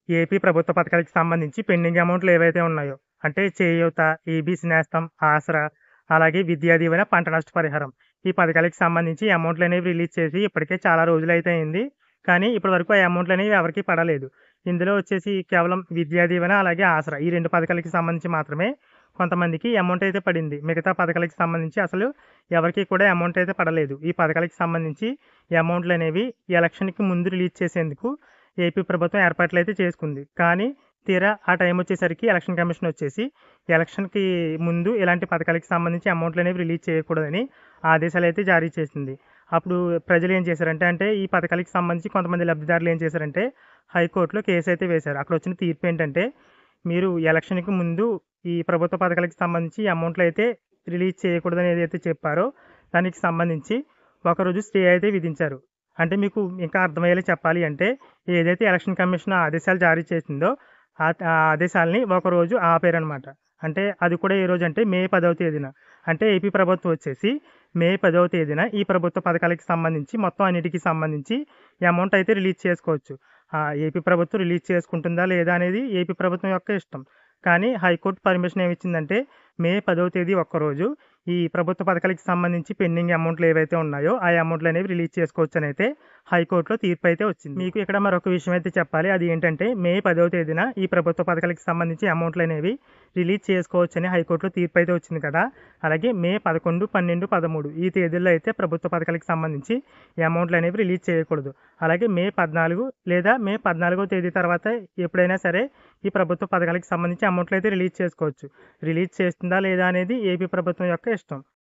AP ప్రభుత్వ పథకాలకు సంబంధించి పెండింగ్ అమౌంట్లు ఏవైతే ఉన్నాయో, అంటే చేయూత, ఈబీసీ నేస్తం, ఆసరా, అలాగే విద్యా దీవెన, పంట నష్ట పరిహారం. ఈ పథకాలకు సంబంధించి అమౌంట్లనేవి రిలీజ్ చేసి ఇప్పటికే చాలా రోజులైతే అయింది. కానీ ఇప్పటివరకు ఆ అమౌంట్లనేవి ఎవరికీ పడలేదు. ఇందులో వచ్చేసి కేవలం విద్యా దీవెన, అలాగే ఆసరా ఈ 2 పథకాలకి సంబంధించి మాత్రమే కొంతమందికి అమౌంట్ అయితే పడింది. మిగతా పథకాలకి సంబంధించి అసలు ఎవరికీ కూడా అమౌంట్ అయితే పడలేదు. ఈ పథకాలకి సంబంధించి ఈ అమౌంట్లనేవి ఎలక్షన్‌కి ముందు రిలీజ్ చేసేందుకు ఏపీ ప్రభుత్వం ఏర్పాట్లయితే చేసుకుంది. కానీ తీరా ఆ టైం వచ్చేసరికి ఎలక్షన్ కమిషన్ వచ్చేసి ఎలక్షన్‌కి ముందు ఇలాంటి పథకాలకి సంబంధించి అమౌంట్లనేవి రిలీజ్ చేయకూడదని ఆదేశాలైతే జారీ చేసింది. అప్పుడు ప్రజలు ఏం చేశారంటే, ఈ పథకాలకి సంబంధించి కొంతమంది లబ్ధిదారులు ఏం చేశారంటే హైకోర్టులో కేసైతే వేశారు. అక్కడ వచ్చిన తీర్పు ఏంటంటే, మీరు ఎలక్షన్‌కి ముందు ఈ ప్రభుత్వ పథకాలకి సంబంధించి అమౌంట్లయితే రిలీజ్ చేయకూడదని ఏదైతే చెప్పారో దానికి సంబంధించి ఒకరోజు స్టే అయితే విధించారు. అంటే మీకు ఇంకా అర్థమయ్యేలా చెప్పాలి అంటే, ఏదైతే ఎలక్షన్ కమిషన్ ఆదేశాలు జారీ చేసిందో ఆ ఆదేశాలని ఒకరోజు ఆపారనమాట. అంటే అది కూడా ఏ రోజంటే మే 10వ తేదీన. అంటే ఏపీ ప్రభుత్వం వచ్చేసి మే 10వ తేదీన ఈ ప్రభుత్వ పథకాలకి సంబంధించి మొత్తం అన్నిటికి సంబంధించి ఈ అమౌంట్ అయితే రిలీజ్ చేసుకోవచ్చు. ఏపీ ప్రభుత్వం రిలీజ్ చేసుకుంటుందా లేదా అనేది ఏపీ ప్రభుత్వం యొక్క ఇష్టం. కానీ హైకోర్టు పర్మిషన్ ఏమిచ్చిందంటే మే 10వ తేదీ ఒక్కరోజు ఈ ప్రభుత్వ పథకాలకి సంబంధించి పెండింగ్ అమౌంట్లు ఏవైతే ఉన్నాయో ఆ అమౌంట్లు అనేవి రిలీజ్ చేసుకోవచ్చని అయితే హైకోర్టులో తీర్పు అయితే వచ్చింది. మీకు ఇక్కడ మరొక విషయం అయితే చెప్పాలి. అది ఏంటంటే మే 10వ తేదీన ఈ ప్రభుత్వ పథకాలకి సంబంధించి అమౌంట్లు అనేవి రిలీజ్ చేసుకోవచ్చని హైకోర్టులో తీర్పు అయితే వచ్చింది కదా. అలాగే మే 11, 12, 13 ఈ తేదీల్లో అయితే ప్రభుత్వ పథకాలకి సంబంధించి ఈ అమౌంట్లు అనేవి రిలీజ్ చేయకూడదు. అలాగే మే 14 లేదా మే 14వ తేదీ తర్వాత ఎప్పుడైనా సరే ఈ ప్రభుత్వ పథకాలకి సంబంధించి అమౌంట్లు అయితే రిలీజ్ చేసుకోవచ్చు. రిలీజ్ చేస్తుందా లేదా అనేది ఏపీ ప్రభుత్వం యొక్క ఇష్టం.